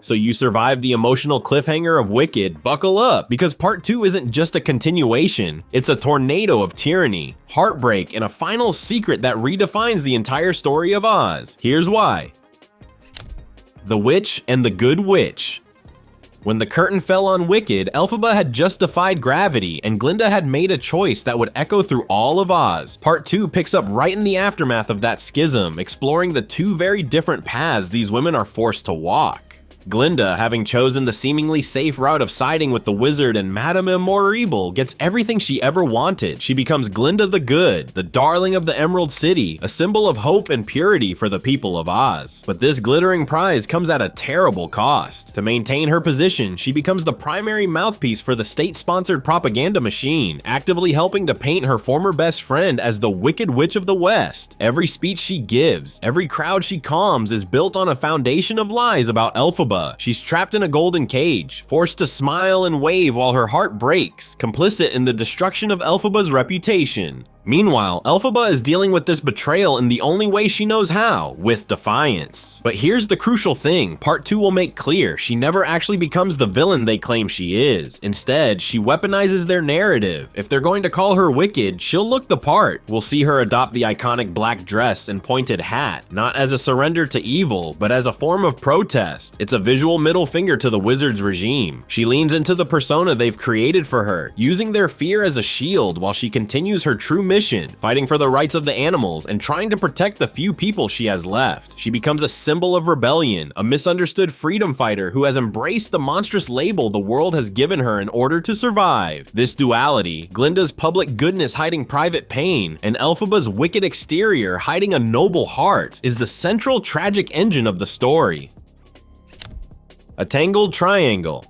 So you survived the emotional cliffhanger of Wicked, buckle up, because part 2 isn't just a continuation, it's a tornado of tyranny, heartbreak, and a final secret that redefines the entire story of Oz. Here's why. The Witch and the Good Witch. When the curtain fell on Wicked, Elphaba had just defied gravity, and Glinda had made a choice that would echo through all of Oz. Part 2 picks up right in the aftermath of that schism, exploring the two very different paths these women are forced to walk. Glinda, having chosen the seemingly safe route of siding with the wizard and Madame Immortal, gets everything she ever wanted. She becomes Glinda the Good, the darling of the Emerald City, a symbol of hope and purity for the people of Oz. But this glittering prize comes at a terrible cost. To maintain her position, she becomes the primary mouthpiece for the state-sponsored propaganda machine, actively helping to paint her former best friend as the Wicked Witch of the West. Every speech she gives, every crowd she calms is built on a foundation of lies about Elphaba. She's trapped in a golden cage, forced to smile and wave while her heart breaks, complicit in the destruction of Elphaba's reputation. Meanwhile, Elphaba is dealing with this betrayal in the only way she knows how, with defiance. But here's the crucial thing, part 2 will make clear she never actually becomes the villain they claim she is. Instead, she weaponizes their narrative. If they're going to call her wicked, she'll look the part. We'll see her adopt the iconic black dress and pointed hat, not as a surrender to evil, but as a form of protest. It's a visual middle finger to the wizard's regime. She leans into the persona they've created for her, using their fear as a shield while she continues her true mission, fighting for the rights of the animals and trying to protect the few people she has left. She becomes a symbol of rebellion, a misunderstood freedom fighter who has embraced the monstrous label the world has given her in order to survive. This duality, Glinda's public goodness hiding private pain, and Elphaba's wicked exterior hiding a noble heart, is the central tragic engine of the story. A tangled triangle.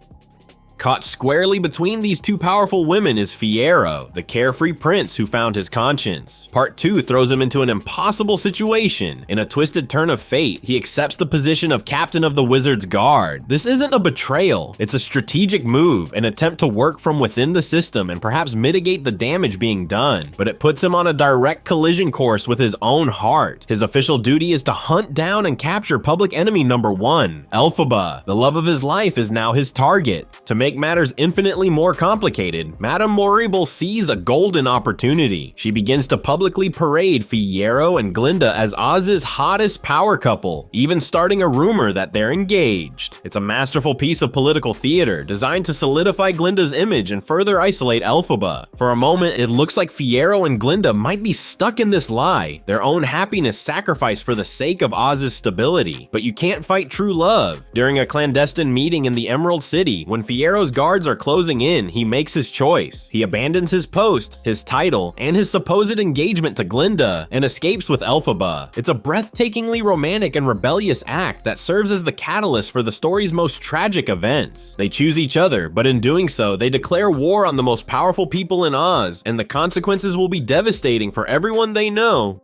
Caught squarely between these two powerful women is Fiyero, the carefree prince who found his conscience. Part 2 throws him into an impossible situation. In a twisted turn of fate, he accepts the position of captain of the Wizard's Guard. This isn't a betrayal, it's a strategic move, an attempt to work from within the system and perhaps mitigate the damage being done. But it puts him on a direct collision course with his own heart. His official duty is to hunt down and capture public enemy number 1, Elphaba. The love of his life is now his target. To make matters infinitely more complicated, Madame Morrible sees a golden opportunity. She begins to publicly parade Fiyero and Glinda as Oz's hottest power couple, even starting a rumor that they're engaged. It's a masterful piece of political theater designed to solidify Glinda's image and further isolate Elphaba. For a moment, it looks like Fiyero and Glinda might be stuck in this lie, their own happiness sacrificed for the sake of Oz's stability. But you can't fight true love. During a clandestine meeting in the Emerald City, when Fiyero's guards are closing in, he makes his choice. He abandons his post, his title, and his supposed engagement to Glinda, and escapes with Elphaba. It's a breathtakingly romantic and rebellious act that serves as the catalyst for the story's most tragic events. They choose each other, but in doing so, they declare war on the most powerful people in Oz, and the consequences will be devastating for everyone they know.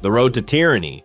The road to tyranny.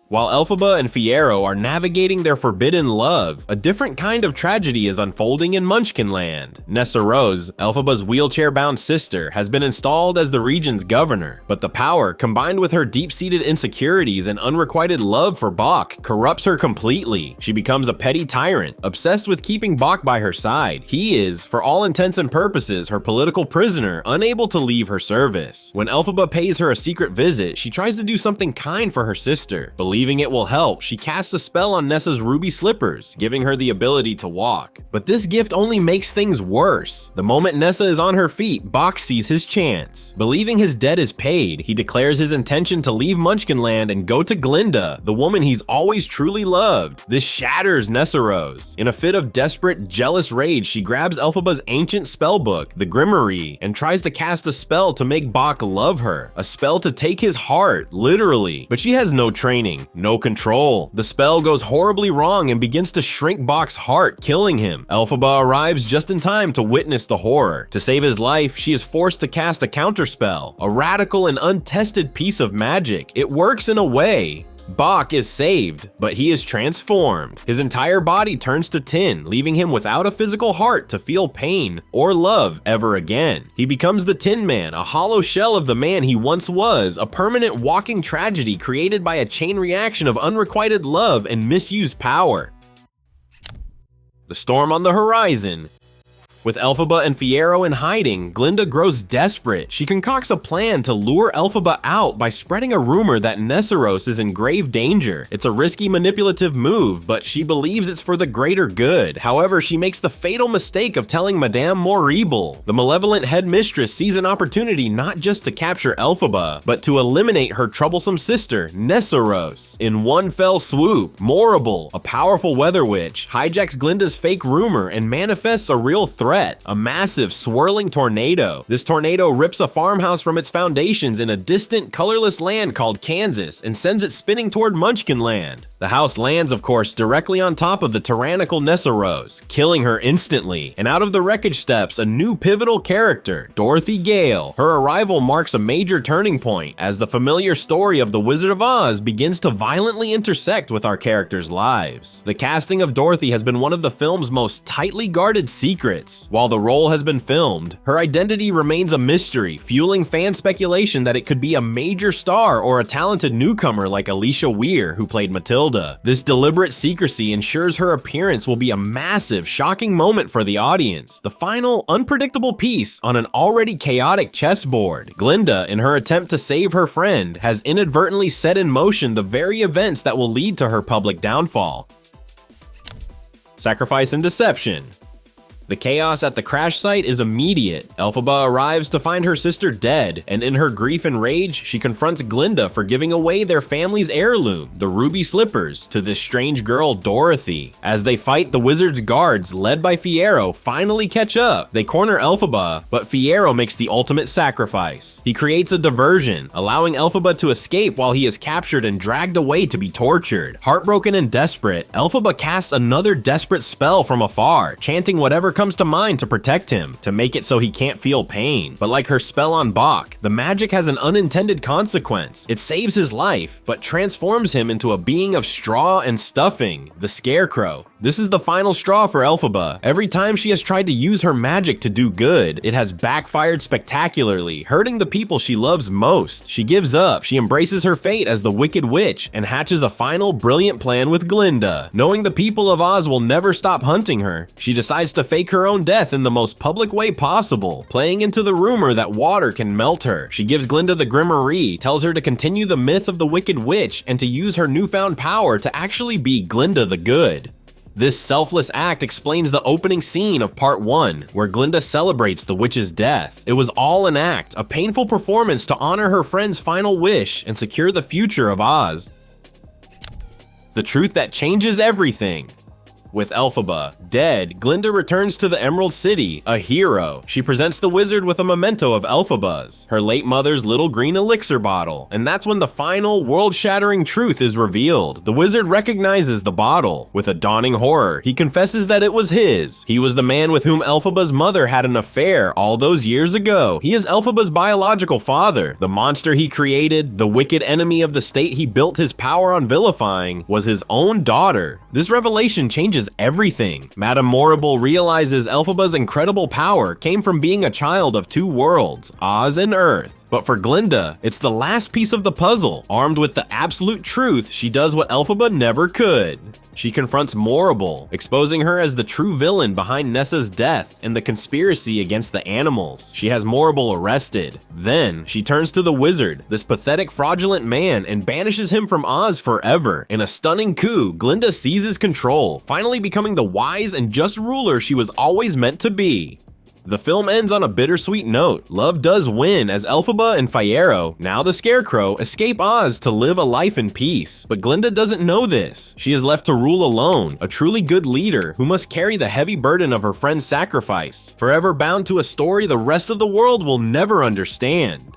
While Elphaba and Fiyero are navigating their forbidden love, a different kind of tragedy is unfolding in Munchkinland. Nessarose, Elphaba's wheelchair-bound sister, has been installed as the region's governor, but the power, combined with her deep-seated insecurities and unrequited love for Bok, corrupts her completely. She becomes a petty tyrant, obsessed with keeping Bok by her side. He is, for all intents and purposes, her political prisoner, unable to leave her service. When Elphaba pays her a secret visit, she tries to do something kind for her sister. Believing it will help, she casts a spell on Nessa's ruby slippers, giving her the ability to walk. But this gift only makes things worse. The moment Nessa is on her feet, Bok sees his chance. Believing his debt is paid, he declares his intention to leave Munchkinland and go to Glinda, the woman he's always truly loved. This shatters Nessarose. In a fit of desperate, jealous rage, she grabs Elphaba's ancient spellbook, the Grimoire, and tries to cast a spell to make Bok love her. A spell to take his heart, literally. But she has no training. No control. The spell goes horribly wrong and begins to shrink Bok's heart, killing him. Elphaba arrives just in time to witness the horror. To save his life, she is forced to cast a counterspell, a radical and untested piece of magic. It works in a way. Bok is saved, but he is transformed. His entire body turns to tin, leaving him without a physical heart to feel pain or love ever again. He becomes the Tin Man, a hollow shell of the man he once was, a permanent walking tragedy created by a chain reaction of unrequited love and misused power. the storm on the horizon. With Elphaba and Fiyero in hiding, Glinda grows desperate. She concocts a plan to lure Elphaba out by spreading a rumor that Nessarose is in grave danger. It's a risky manipulative move, but she believes it's for the greater good. However, she makes the fatal mistake of telling Madame Morrible. The malevolent headmistress sees an opportunity not just to capture Elphaba, but to eliminate her troublesome sister, Nessarose. In one fell swoop, Morrible, a powerful weather witch, hijacks Glinda's fake rumor and manifests a real threat. A massive swirling tornado. This tornado rips a farmhouse from its foundations in a distant, colorless land called Kansas and sends it spinning toward Munchkin Land. The house lands, of course, directly on top of the tyrannical Nessarose, killing her instantly. And out of the wreckage steps a new pivotal character, Dorothy Gale. Her arrival marks a major turning point as the familiar story of the Wizard of Oz begins to violently intersect with our characters' lives. The casting of Dorothy has been one of the film's most tightly guarded secrets. While the role has been filmed, her identity remains a mystery, fueling fan speculation that it could be a major star or a talented newcomer like Alicia Weir, who played Matilda. This deliberate secrecy ensures her appearance will be a massive, shocking moment for the audience, the final, unpredictable piece on an already chaotic chessboard. Glinda, in her attempt to save her friend, has inadvertently set in motion the very events that will lead to her public downfall. Sacrifice and deception. The chaos at the crash site is immediate. Elphaba arrives to find her sister dead, and in her grief and rage, she confronts Glinda for giving away their family's heirloom, the ruby slippers, to this strange girl, Dorothy. As they fight, the wizard's guards, led by Fiyero, finally catch up. They corner Elphaba, but Fiyero makes the ultimate sacrifice. He creates a diversion, allowing Elphaba to escape while he is captured and dragged away to be tortured. Heartbroken and desperate, Elphaba casts another desperate spell from afar, chanting whatever comes to mind to protect him, to make it so he can't feel pain. But like her spell on Bach, the magic has an unintended consequence. It saves his life, but transforms him into a being of straw and stuffing, the Scarecrow. This is the final straw for Elphaba. Every time she has tried to use her magic to do good, it has backfired spectacularly, hurting the people she loves most. She gives up, she embraces her fate as the Wicked Witch, and hatches a final brilliant plan with Glinda. Knowing the people of Oz will never stop hunting her, she decides to fake her own death in the most public way possible, playing into the rumor that water can melt her. She gives Glinda the Grimoire, tells her to continue the myth of the Wicked Witch, and to use her newfound power to actually be Glinda the Good. This selfless act explains the opening scene of Part 1, where Glinda celebrates the witch's death. It was all an act, a painful performance to honor her friend's final wish and secure the future of Oz. The truth that changes everything. With Elphaba dead, Glinda returns to the Emerald City, a hero. She presents the wizard with a memento of Elphaba's, her late mother's little green elixir bottle, and that's when the final, world-shattering truth is revealed. The wizard recognizes the bottle. With a dawning horror, he confesses that it was his. He was the man with whom Elphaba's mother had an affair all those years ago. He is Elphaba's biological father. The monster he created, the wicked enemy of the state he built his power on vilifying, was his own daughter. This revelation changes everything. Madame Morrible realizes Elphaba's incredible power came from being a child of two worlds, Oz and Earth. But for Glinda, it's the last piece of the puzzle. Armed with the absolute truth, she does what Elphaba never could. She confronts Morrible, exposing her as the true villain behind Nessa's death and the conspiracy against the animals. She has Morrible arrested. Then, she turns to the wizard, this pathetic, fraudulent man, and banishes him from Oz forever. In a stunning coup, Glinda seizes control, finally becoming the wise and just ruler she was always meant to be. The film ends on a bittersweet note. Love does win as Elphaba and Fiyero, now the Scarecrow, escape Oz to live a life in peace. But Glinda doesn't know this. She is left to rule alone, a truly good leader who must carry the heavy burden of her friend's sacrifice, forever bound to a story the rest of the world will never understand.